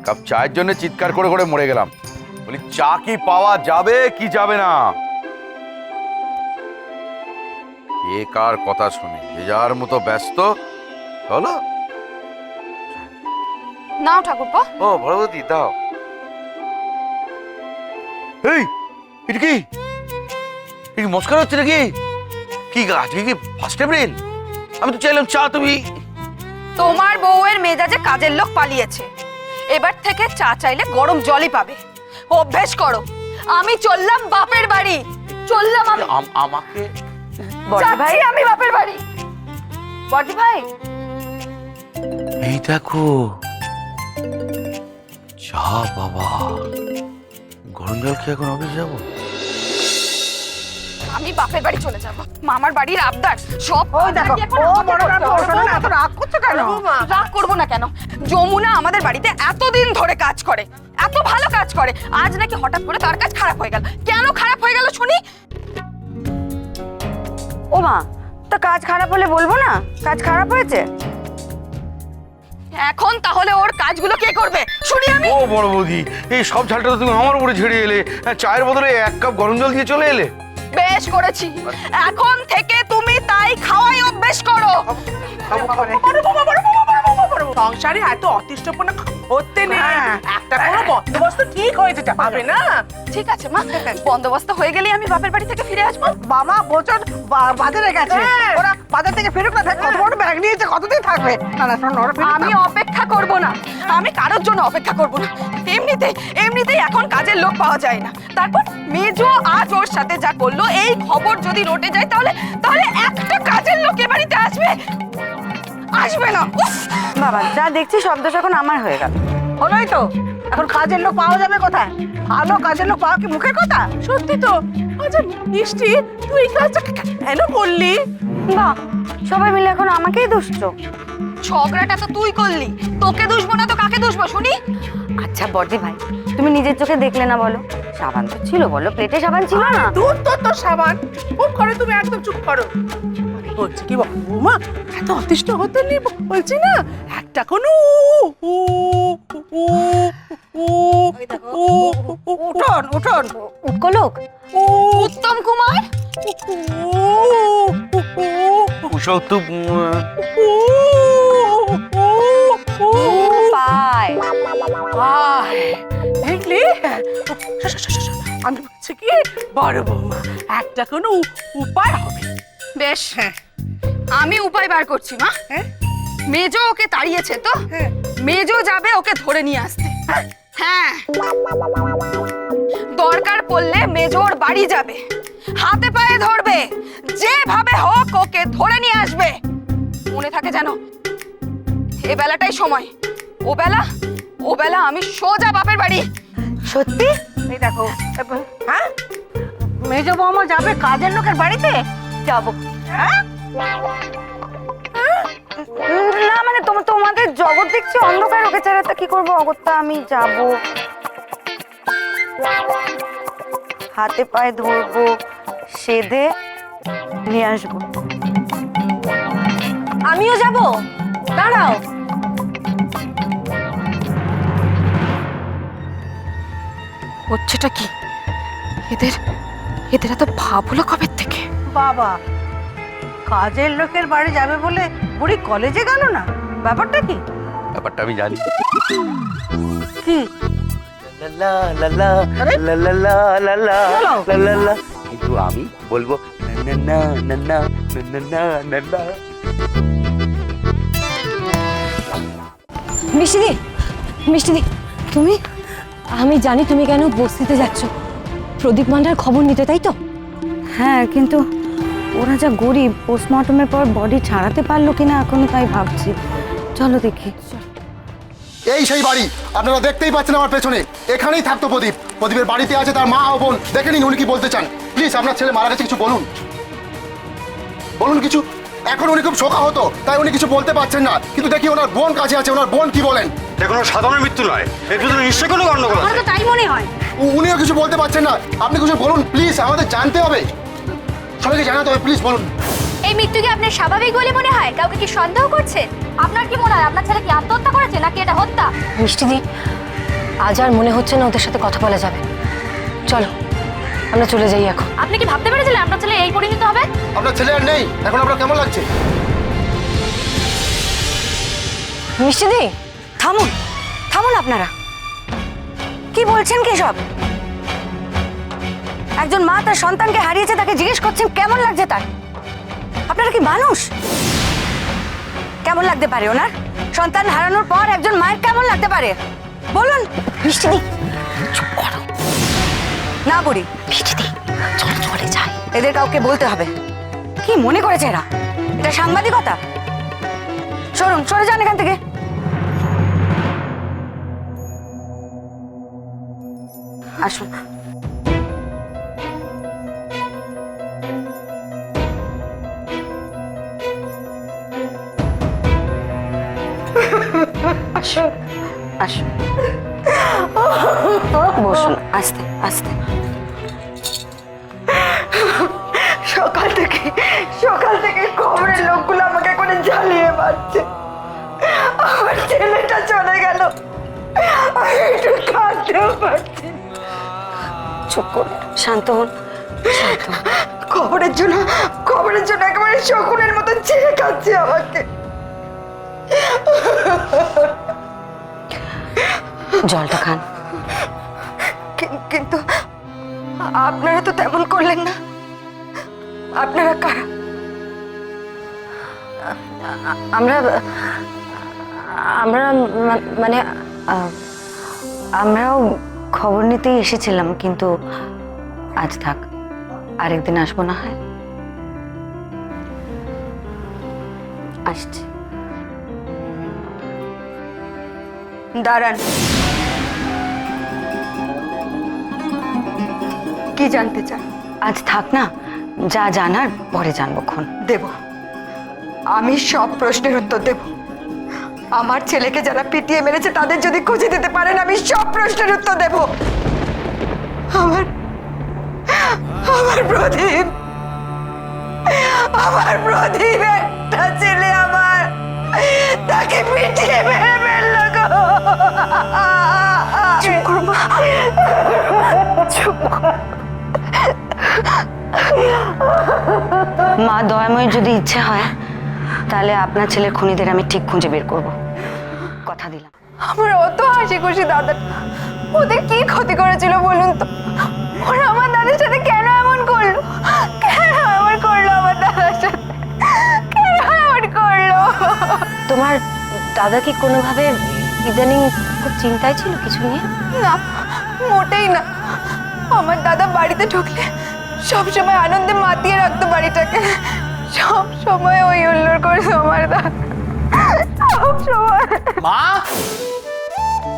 Cup চায়ের জন্য চিৎকার করে করে মরে গেলাম। বলি চা কি পাওয়া যাবে কি যাবে না? কে কার কথা শুনে যে যার মতো ব্যস্ত হলো। নাও ঠাকুরপো। ও ভগবতী দাও। এই এটা কি মস্কার হচ্ছে নাকি? কি আজকে কি ফার্স্ট এপ্রিল? আমি তো চাইলাম চা, তুমি। তোমার বউয়ের মেজাজে কাজের লোক পালিয়েছে, এবার থেকে চা চাইলে গরম জলই পাবে। অভ্যেস করো। আমি চললাম বাপের বাড়ি, চললাম আমি। আমাকে যাচ্ছি আমি বাপের বাড়ি। বড়দি ভাই, এই দেখো চা। বাবা গরম জল খেয়ে এখন অফিস যাবো? আমি বাপের বাড়ি চলে যাব। মামার বাড়ির আবদার সব। ওই দেখো, ও বড় রাগ করছো না, এত রাগ করছো কেন? রাগ করবো না কেন? যমুনা আমাদের বাড়িতে এতদিন ধরে কাজ করে, এত ভালো কাজ করে, আজ নাকি হঠাৎ করে তার কাজ খারাপ হয়ে গেল। কেন খারাপ হয়ে গেল শুনি? ও মা, তা কাজ খারাপ হলে বলবো না কাজ খারাপ হয়েছে? এখন তাহলে ওর কাজগুলো কে করবে শুনি আমি। ও বড় বৌদি, এই সব ঝালটা তো তুমি আমার উপরে ঝেড়ে এলে। চায়ের বদলে 1 কাপ গরম জল দিয়ে চলে এলে। বেশ করেছি, এখন থেকে তুমি তাই খাওয়াই অভ্যেস করো। সংসারে এত অতিষ্ঠপনা হতে নেই। একটা কোনো বন্দোবস্ত ঠিক হয়েছে পাবে না? ঠিক আছে মা, বন্দোবস্ত হয়ে গেলেই আমি বাপের বাড়ি থেকে ফিরে আসবো। মামা বছর বাজারে গেছে, ওরা বাজার থেকে ফেরুক না, কত বড় ব্যাগ নিয়েছে, কতদিন থাকবে? না না শোনো, ওরা ফেরুক আমি না। অপেক্ষা করব না, আমি কারোর জন্য অপেক্ষা করব না। এমনিতেই এখন কাজের লোক পাওয়া যায় না। তারপর মেজো আজ ওর সাথে যা করলো, এই খবর যদি রটে যায় তাহলে তাহলে একটা কাজের লোক এ বাড়িতে আসবে? আসবে না। উফ! বাবা যা দেখছি শব্দ এখন আমার হয়ে গেল। হলোই তো, এখন কাজের লোক পাওয়া যাবে কোথায়? ভালো কাজের লোক পাওয়া কি মুখের কথা? সত্যি তো। আচ্ছা মিষ্টি, তুই এই কাজটা কেন করলি? না, সবাই মিলে এখন আমাকেই দুষছো। ঝগড়াটা তো তুই করলি, তোকে দুষবো না তো কাকে দুষবো শুনি? আচ্ছা বড়দি ভাই, তুমি নিজের চোখে দেখলে না বলো? সাবান তো ছিল, বলো প্লেটে সাবান ছিল না? দূর তোর সাবান। চুপ করো তুমি, একদম চুপ করো। বলছি কি বৌমা, এত অতিষ্ঠ হতে নেই বলছি না। একটা কোনো উঠোন উঠোন উৎকলোক উত্তম কুমার, পায় দেখলি? আমি বলছি কি বড় বৌমা, একটা কোনো উপায় হবে। বেশ, আমি উপায় বার করছি মা। হ্যাঁ মেজো ওকে তাড়িয়েছে তো, হ্যাঁ। মেজো যাবে ওকে ধরে নিয়ে আসতে। হ্যাঁ, দরকার পড়লে মেজোর বাড়ি যাবে, হাতে পায়ে ধরবে, যেভাবে হোক ওকে ধরে নিয়ে আসবে। মনে থাকে যেন, এ বেলাটাই সময়। ও বেলা আমি সোজা বাপের বাড়ি। সত্যি? এই দেখো, হ্যাঁ মেজো বৌমা যাবে কাজের লোকের বাড়িতে? যাবো। হ্যাঁ? না মানে তোমাদের জগৎ দেখছি অন্ধকার, ওকে ছাড়া তা কি করবো অগত্যা। আমি যাব, হাতে পায়ে ধরবো, সেধে নিয়ে আসবো। আমিও যাব, দাঁড়াও। হচ্ছেটা কি? এদের এত ভাব হলো কবে থেকে? বাবা, কাজের লোকের বাড়ি যাবে বলে বুড়ি কলেজে গেল না? ব্যাপারটা কি? ব্যাপারটা আমি জানি। কি? কিন্তু আমি বলবো মিষ্টিদি, তুমি? আমি জানি তুমি কেন বস্তিতে যাচ্ছ, প্রদীপ মান্ডার খবর নিতে, তাই তো? হ্যাঁ, কিন্তু ওরা যা গরিব, পোস্টমর্টমের পর বডি ছাড়াতে পারলো কিনা এখনো তাই ভাবছি। চলো দেখি। এই সেই বাড়ি, আপনারা দেখতেই পাচ্ছেন আমার পেছনে। এখানেই থাকতো প্রদীপ। প্রদীপের বাড়িতে আছে তার মা ও বোন। দেখে নিন উনি কি বলতে চান। প্লিজ আপনার ছেলে মারা গেছে, কিছু বলুন, বলুন কিছু। এখন উনি খুব শোকা হতো, তাই উনি কিছু বলতে পারছেন না। কিন্তু দেখি ওনার বোন কাছে আছে, ওনার বোন কি বলেন। কোনো সাধারণ মৃত্যু নয়, এর ভিতরে নিশ্চয়ই কোনো গন্ডগোল আছে। তাই মনে হয়। উনিও কিছু বলতে পারছেন না। আপনি কিছু বলুন প্লিজ, আমাদের জানতে হবে, সবাইকে জানাতে হবে, প্লিজ বলুন। এই মৃত্যু কি আপনার স্বাভাবিক বলে মনে হয়? কাউকে কি সন্দেহ করছেন? আপনার কি মনে হয় আপনার ছেলে কি আত্মহত্যা করেছে নাকি এটা হত্যা? মিষ্টিদি, আজ আর মনে হচ্ছে না ওদের সাথে কথা বলা যাবে। চলো আমরা চলে যাই এখন। আপনি কি ভাবতে পেরেছিলেন আপনার ছেলে এই পরিণত হবে? আপনার ছেলে আর নেই, এখন আপনার কেমন লাগছে? মিষ্টিদি, থামুন, থামুন আপনারা। কি বলছেন কি সব? একজন মা তার সন্তানকে হারিয়েছে, তাকে জিজ্ঞেস করছেন কেমন লাগছে তার। আপনারা কি মানুষ? কেমন লাগতে পারে ওনার? সন্তান হারানোর পর একজন মায়ের কেমন লাগতে পারে বলুন? মিষ্টিদি চুপ করো না বুড়ি। মিষ্টিদি চল চলে যাই, এদের কাউকে বলতে হবে। কি মনে করেছে এরা এটা সাংবাদিকতা? সরুন, সরে যান এখান থেকে। আসুন। আসুন, আসুন, বসুন আস্তে আস্তে। সকাল থেকে খবরের লোকগুলো আমাকে করে জ্বালিয়ে মারছে। আমার ছেলেটা চলে গেল, আমি একটু কাঁদতেও পারছি না। চুপ করুন, শান্ত হন, শান্ত হন। খবরের জন্য একেবারে শকুনের মতো ছেড়ে খাচ্ছে আমাকে। জলটা খান। কিন্তু আপনারা তো তেমন করলেন না। আপনারা কারা? আমরা আমরা মানে আমরাও খবর নিতেই এসেছিলাম, কিন্তু আজ থাক, আরেকদিন আসবো না হয়। আসছি। দাঁড়ান, কি জানতে চান? আজ থাক না, যা জানার পরে জানবো খন। দেব, আমি সব প্রশ্নের উত্তর দেব। আমার ছেলেকে যারা পিটিয়ে মেরেছে তাদের যদি খুঁজে দিতে পারেন, আমি সব প্রশ্নের উত্তর দেব। আমার প্রদীপ, একটা ছেলে আমার, তাকে পিটিয়ে মেরে ফেললো গো। চুপ করো মা, চুপ কর। মা দয়াময়ের যদি ইচ্ছে হয় তাহলে আপনার ছেলের খুনিদের আমি ঠিক খুঁজে বের করব, কথা দিলাম। আমার অত হাসি খুশি দাদা, ওদের কি ক্ষতি করেছিল বলুন তো? ওরা আমার দাদার সাথে কেন এমন করলো? আমার দাদার সাথে কেন এমন করলো? তোমার দাদা কি কোনোভাবে ইদানিং খুব চিন্তায় ছিল কিছু নিয়ে? না, মোটেই না। আমার দাদা বাড়িতে ঢুকলে সবসময় আনন্দে মাতিয়ে রাখতো বাড়িটাকে। সব সময় ওই উল্লোড় করতো আমার দাদা, সব সময়। মা,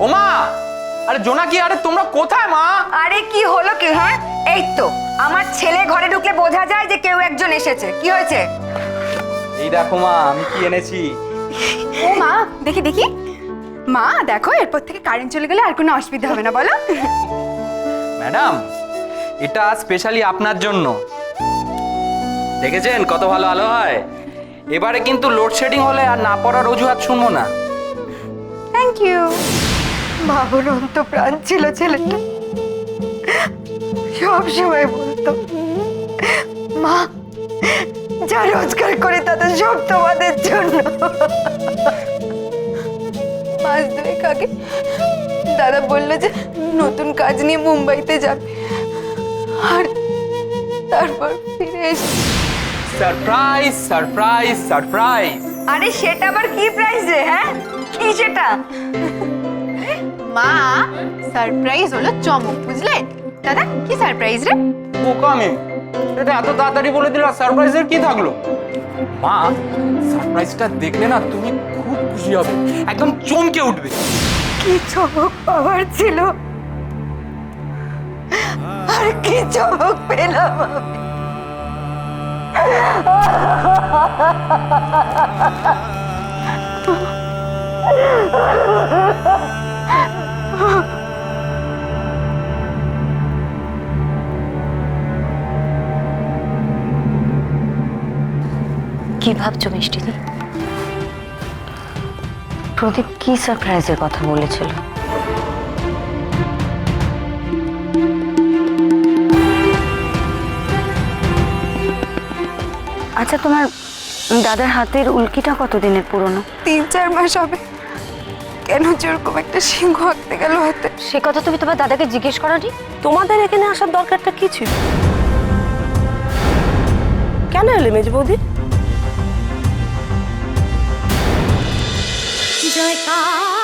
ও মা, আরে জোনাকি, আরে তোমরা কোথায় মা? আরে কি হলো কি? হ্যাঁ, এই তো আমার ছেলে ঘরে ঢুকলে বোঝা যায় যে কেউ একজন এসেছে। কি হয়েছে? এই দেখো মা, আমি কি এনেছি। ও মা, দেখি দেখি। মা দেখো, এরপর থেকে কারেন্ট চলে গেলে আর কোনো অসুবিধা হবে না, বলো। ম্যাডাম, এটা স্পেশালি আপনার জন্য। দেখেছেন কত ভালো আলো হয়? এবারে কিন্তু লোডশেডিং হলে আর না পড়ার অজুহাত শুনবো না। Thank you. বাবুর অন্ত প্রাণ ছিল ছেলেটা, সব সময় বলতো, মা যা রোজগার করে তাদের সব তোমাদের জন্য। মাস দুয়েক আগে দাদা বললো যে নতুন কাজ নিয়ে মুম্বাইতে যাবে, আর তারপর ফিরে এসে সারপ্রাইজ সারপ্রাইজ সারপ্রাইজ। আরে সেটা আবার কি প্রাইজ রে? হ্যাঁ, কি সেটা? মা, সারপ্রাইজ হলো চমক, বুঝলে? দাদা কি সারপ্রাইজ রে? বোকামি, এটা এত তাড়াতাড়ি বলে দিল, সারপ্রাইজের কি থাকলো? মা, সারপ্রাইজটা দেখলে না তুমি খুব খুশি হবে, একদম চমকে উঠবে। কি চমক পাওয়ার ছিল, আর কি চমক পেলাম আমি। কি ভাবছো মিষ্টিদি? প্রদীপ কি সারপ্রাইজের কথা বলেছিল? আচ্ছা, তোমার দাদার হাতের উল্কিটা কতদিনের পুরনো? 3-4 মাস হবে। কেন যেরকম একটা সিংহ আঁকতে গেল হাতে? সে কথা তুমি তোমার দাদাকে জিজ্ঞেস করোনি? তোমাদের এখানে আসার দরকারটা কি ছিল? কেন এলে মেজ বৌদি? জয়কার